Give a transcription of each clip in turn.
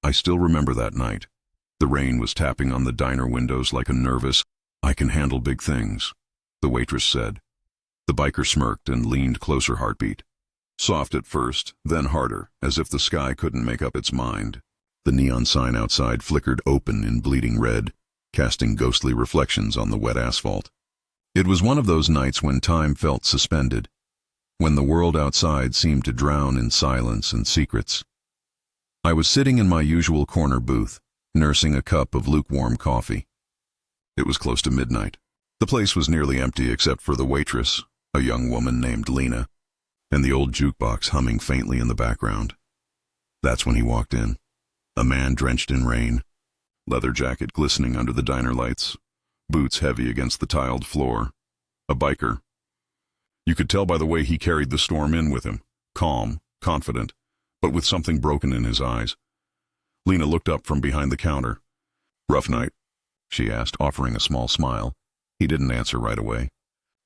I still remember that night. The rain was tapping on the diner windows like a nervous, "I can handle big things," the waitress said. The biker smirked and leaned closer. Heartbeat. Soft at first, then harder, as if the sky couldn't make up its mind. The neon sign outside flickered open in bleeding red, casting ghostly reflections on the wet asphalt. It was one of those nights when time felt suspended, when the world outside seemed to drown in silence and secrets. I was sitting in my usual corner booth, nursing a cup of lukewarm coffee. It was close to midnight. The place was nearly empty except for the waitress, a young woman named Lena, and the old jukebox humming faintly in the background. That's when he walked in. A man drenched in rain, leather jacket glistening under the diner lights, boots heavy against the tiled floor. A biker. You could tell by the way he carried the storm in with him, calm, confident, but with something broken in his eyes. Lena looked up from behind the counter. "Rough night?" she asked, offering a small smile. He didn't answer right away.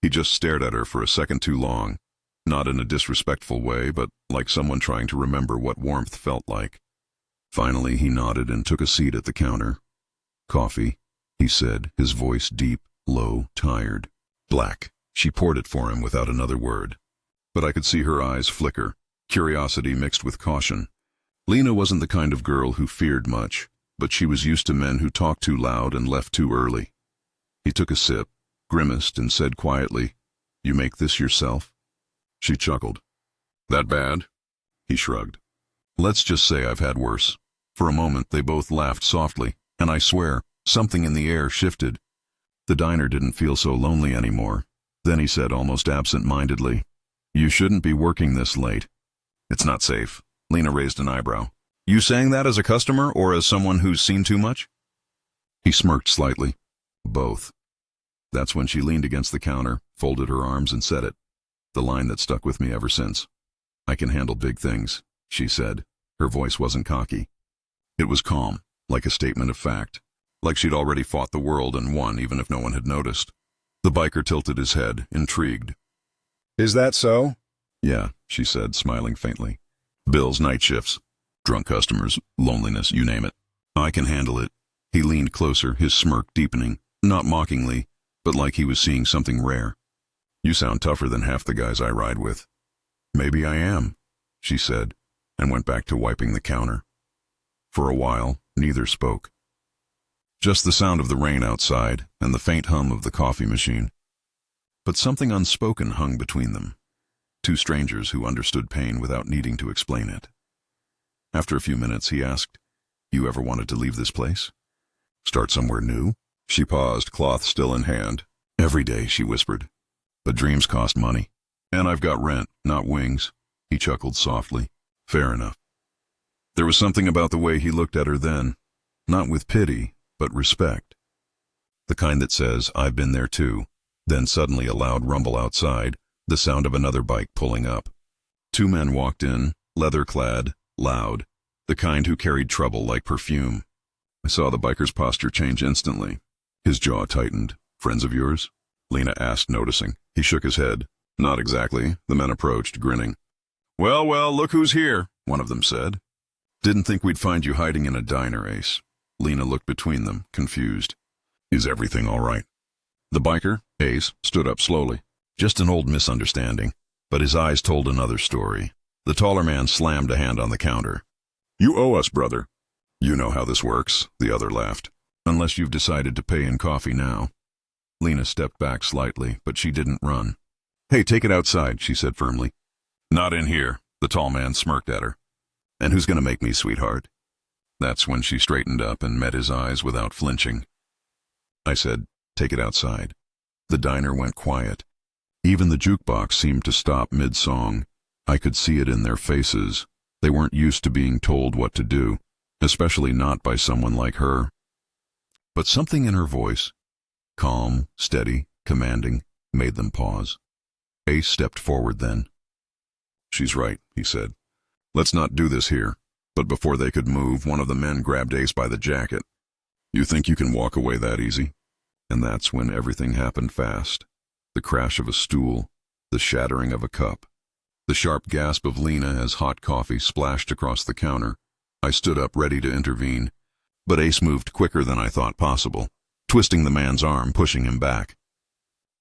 He just stared at her for a second too long, not in a disrespectful way, but like someone trying to remember what warmth felt like. Finally, he nodded and took a seat at the counter. "Coffee," he said, his voice deep, low, tired. "Black." She poured it for him without another word. But I could see her eyes flicker, curiosity mixed with caution. Lena wasn't the kind of girl who feared much, but she was used to men who talked too loud and left too early. He took a sip, grimaced, and said quietly, "You make this yourself?" She chuckled. "That bad?" He shrugged. "Let's just say I've had worse." For a moment they both laughed softly, and I swear, something in the air shifted. The diner didn't feel so lonely anymore. Then he said almost absent-mindedly, "You shouldn't be working this late." "It's not safe." Lena raised an eyebrow. "You saying that as a customer or as someone who's seen too much?" He smirked slightly. "Both." That's when she leaned against the counter, folded her arms, and said it. The line that stuck with me ever since. "I can handle big things," she said. Her voice wasn't cocky. It was calm, like a statement of fact, like she'd already fought the world and won even if no one had noticed. The biker tilted his head, intrigued. "Is that so?" "Yeah," she said, smiling faintly. "Bills, night shifts, drunk customers, loneliness, you name it. I can handle it." He leaned closer, his smirk deepening, not mockingly, but like he was seeing something rare. "You sound tougher than half the guys I ride with." "Maybe I am," she said, and went back to wiping the counter. For a while, neither spoke. Just the sound of the rain outside and the faint hum of the coffee machine. But something unspoken hung between them. Two strangers who understood pain without needing to explain it. After a few minutes, he asked, "You ever wanted to leave this place? Start somewhere new?" She paused, cloth still in hand. "Every day," she whispered. "But dreams cost money. And I've got rent, not wings." He chuckled softly. "Fair enough." There was something about the way he looked at her then, not with pity, but respect. The kind that says, "I've been there too." Then suddenly a loud rumble outside, the sound of another bike pulling up. Two men walked in, leather-clad, loud, the kind who carried trouble like perfume. I saw the biker's posture change instantly. His jaw tightened. "Friends of yours?" Lena asked, noticing. He shook his head. "Not exactly." The men approached, grinning. Well, look who's here," one of them said. "Didn't think we'd find you hiding in a diner, Ace." Lena looked between them, confused. "Is everything all right?" The biker, Ace, stood up slowly. "Just an old misunderstanding." But his eyes told another story. The taller man slammed a hand on the counter. "You owe us, brother." "You know how this works," the other laughed. "Unless you've decided to pay in coffee now." Lena stepped back slightly, but she didn't run. "Hey, take it outside," she said firmly. "Not in here," the tall man smirked at her. "And who's going to make me, sweetheart?" That's when she straightened up and met his eyes without flinching. I said, "Take it outside." The diner went quiet. Even the jukebox seemed to stop mid-song. I could see it in their faces. They weren't used to being told what to do, especially not by someone like her. But something in her voice, calm, steady, commanding, made them pause. Ace stepped forward then. "She's right," he said. "Let's not do this here." But before they could move, one of the men grabbed Ace by the jacket. "You think you can walk away that easy?" And that's when everything happened fast. The crash of a stool, the shattering of a cup, the sharp gasp of Lena as hot coffee splashed across the counter. I stood up ready to intervene, but Ace moved quicker than I thought possible, twisting the man's arm, pushing him back.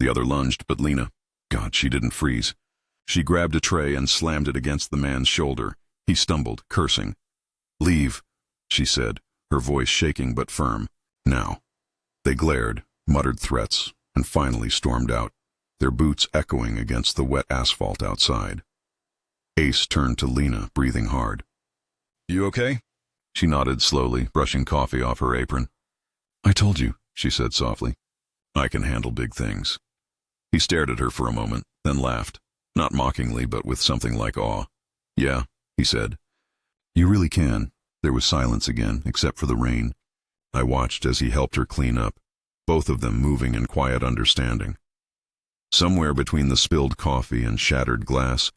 The other lunged, but Lena, God, she didn't freeze. She grabbed a tray and slammed it against the man's shoulder. He stumbled, cursing. "Leave," she said, her voice shaking but firm. "Now." They glared, muttered threats, and finally stormed out, their boots echoing against the wet asphalt outside. Ace turned to Lena, breathing hard. "You okay?" She nodded slowly, brushing coffee off her apron. "I told you," she said softly. "I can handle big things." He stared at her for a moment, then laughed, not mockingly but with something like awe. "Yeah," he said. "You really can." There was silence again, except for the rain. I watched as he helped her clean up, both of them moving in quiet understanding. Somewhere between the spilled coffee and shattered glass,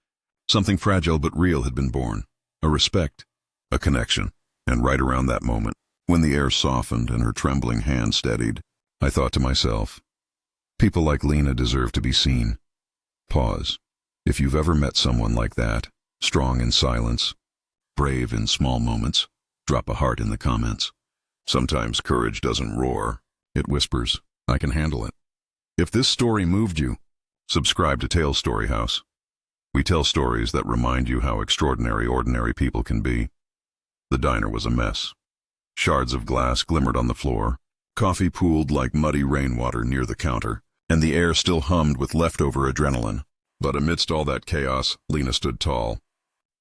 something fragile but real had been born. A respect, a connection. And right around that moment, when the air softened and her trembling hand steadied, I thought to myself, people like Lena deserve to be seen. Pause. If you've ever met someone like that, strong in silence, brave in small moments, drop a heart in the comments. Sometimes courage doesn't roar, it whispers. I can handle it. If this story moved you, subscribe to Tales Story House. We tell stories that remind you how extraordinary ordinary people can be. The diner was a mess. Shards of glass glimmered on the floor, coffee pooled like muddy rainwater near the counter, and the air still hummed with leftover adrenaline. But amidst all that chaos, Lena stood tall.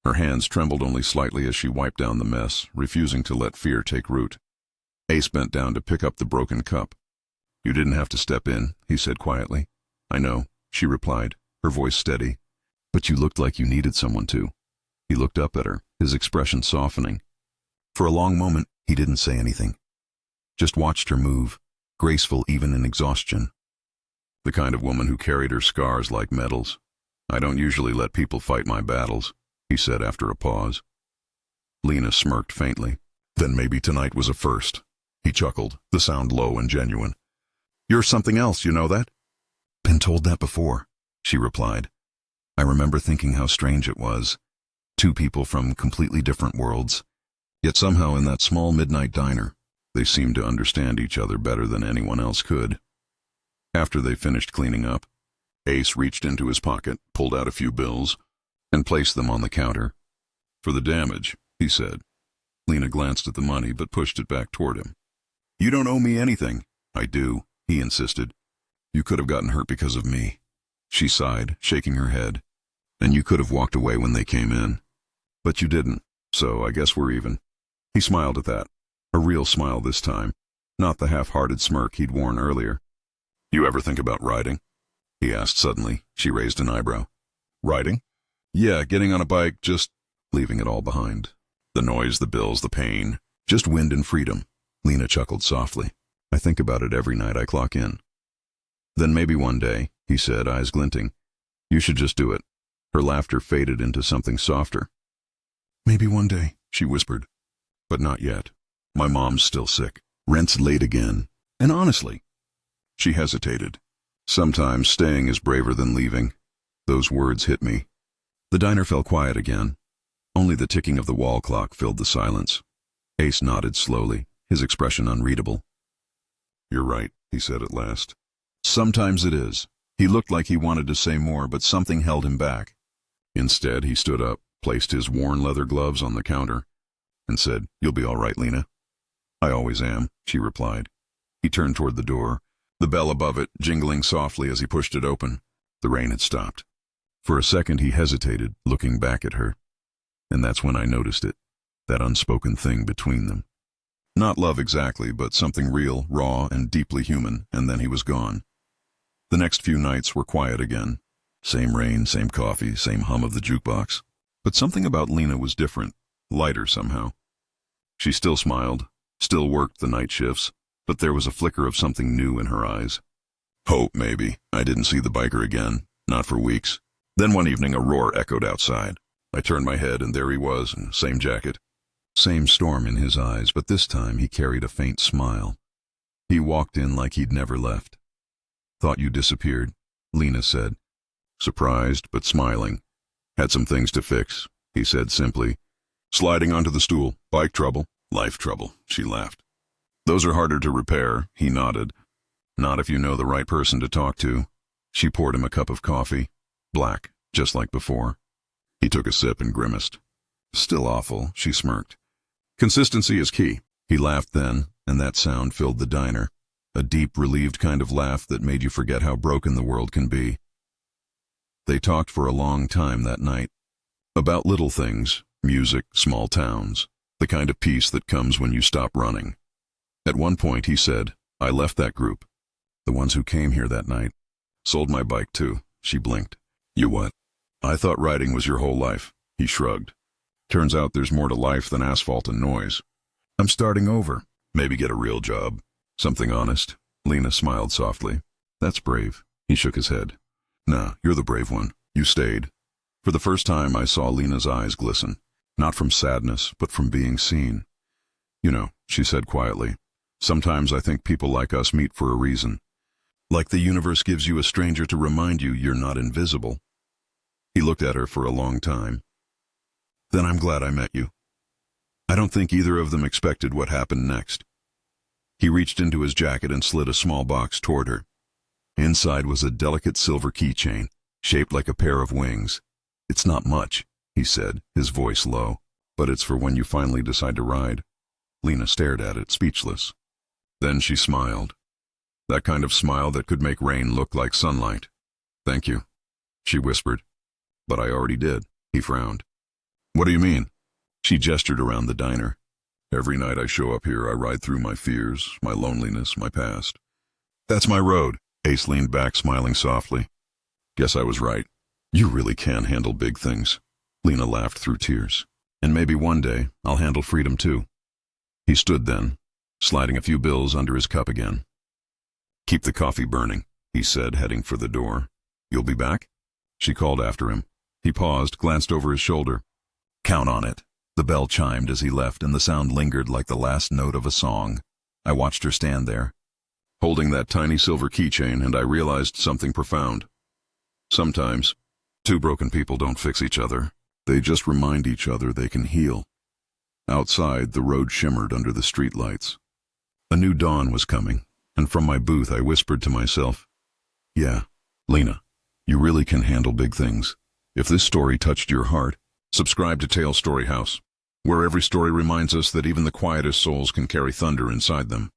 Her hands trembled only slightly as she wiped down the mess, refusing to let fear take root. Ace bent down to pick up the broken cup. "You didn't have to step in," he said quietly. "I know," she replied, her voice steady. "But you looked like you needed someone to." He looked up at her, his expression softening. For a long moment, he didn't say anything. Just watched her move, graceful even in exhaustion. The kind of woman who carried her scars like medals. "I don't usually let people fight my battles," he said after a pause. Lena smirked faintly. "Then maybe tonight was a first." He chuckled, the sound low and genuine. "You're something else, you know that?" "Been told that before," she replied. I remember thinking how strange it was. Two people from completely different worlds. Yet somehow in that small midnight diner, they seemed to understand each other better than anyone else could. After they finished cleaning up, Ace reached into his pocket, pulled out a few bills, and placed them on the counter. "For the damage," he said. Lena glanced at the money but pushed it back toward him. "You don't owe me anything." "I do," he insisted. "You could have gotten hurt because of me." She sighed, shaking her head. "And you could have walked away when they came in. But you didn't, so I guess we're even." He smiled at that, a real smile this time, not the half-hearted smirk he'd worn earlier. "You ever think about riding?" he asked suddenly. She raised an eyebrow. "Riding?" "Yeah, getting on a bike, just leaving it all behind. The noise, the bills, the pain. Just wind and freedom." Lena chuckled softly. "I think about it every night I clock in." "Then maybe one day," he said, eyes glinting. "You should just do it." Her laughter faded into something softer. "Maybe one day," she whispered. "But not yet. My mom's still sick. Rent's late again. And honestly—" She hesitated. "Sometimes staying is braver than leaving." Those words hit me. The diner fell quiet again. Only the ticking of the wall clock filled the silence. Ace nodded slowly, his expression unreadable. "You're right," he said at last. "Sometimes it is." He looked like he wanted to say more, but something held him back. Instead, he stood up, placed his worn leather gloves on the counter, and said, "You'll be all right, Lena." "I always am," she replied. He turned toward the door, the bell above it jingling softly as he pushed it open. The rain had stopped. For a second he hesitated, looking back at her. And that's when I noticed it, that unspoken thing between them. Not love exactly, but something real, raw, and deeply human, and then he was gone. The next few nights were quiet again. Same rain, same coffee, same hum of the jukebox. But something about Lena was different, lighter somehow. She still smiled, still worked the night shifts, but there was a flicker of something new in her eyes. Hope, maybe. I didn't see the biker again, not for weeks. Then one evening a roar echoed outside. I turned my head and there he was, same jacket. Same storm in his eyes, but this time he carried a faint smile. He walked in like he'd never left. "Thought you disappeared," Lena said, surprised but smiling. "Had some things to fix," he said simply. Sliding onto the stool. Bike trouble. Life trouble, she laughed. Those are harder to repair, he nodded. Not if you know the right person to talk to. She poured him a cup of coffee. Black, just like before. He took a sip and grimaced. Still awful, she smirked. Consistency is key. He laughed then, and that sound filled the diner. A deep, relieved kind of laugh that made you forget how broken the world can be. They talked for a long time that night. About little things, music, small towns, the kind of peace that comes when you stop running. At one point he said, I left that group. The ones who came here that night. Sold my bike too, she blinked. You what? I thought riding was your whole life, he shrugged. Turns out there's more to life than asphalt and noise. I'm starting over. Maybe get a real job. Something honest. Lena smiled softly. That's brave. He shook his head. Nah, you're the brave one. You stayed. For the first time I saw Lena's eyes glisten. Not from sadness, but from being seen. You know, she said quietly, sometimes I think people like us meet for a reason. Like the universe gives you a stranger to remind you you're not invisible. He looked at her for a long time. Then I'm glad I met you. I don't think either of them expected what happened next. He reached into his jacket and slid a small box toward her. Inside was a delicate silver keychain, shaped like a pair of wings. It's not much, he said, his voice low, but it's for when you finally decide to ride. Lena stared at it, speechless. Then she smiled. That kind of smile that could make rain look like sunlight. Thank you, she whispered. But I already did, he frowned. What do you mean? She gestured around the diner. Every night I show up here, I ride through my fears, my loneliness, my past. That's my road. Ace leaned back, smiling softly. Guess I was right. You really can handle big things. Lena laughed through tears. And maybe one day, I'll handle freedom too. He stood then, sliding a few bills under his cup again. Keep the coffee burning, he said, heading for the door. You'll be back? She called after him. He paused, glanced over his shoulder. Count on it. The bell chimed as he left, and the sound lingered like the last note of a song. I watched her stand there, holding that tiny silver keychain, and I realized something profound. Sometimes, two broken people don't fix each other. They just remind each other they can heal. Outside, the road shimmered under the streetlights. A new dawn was coming, and from my booth I whispered to myself, yeah, Lena, you really can handle big things. If this story touched your heart, subscribe to Tale Story House, where every story reminds us that even the quietest souls can carry thunder inside them.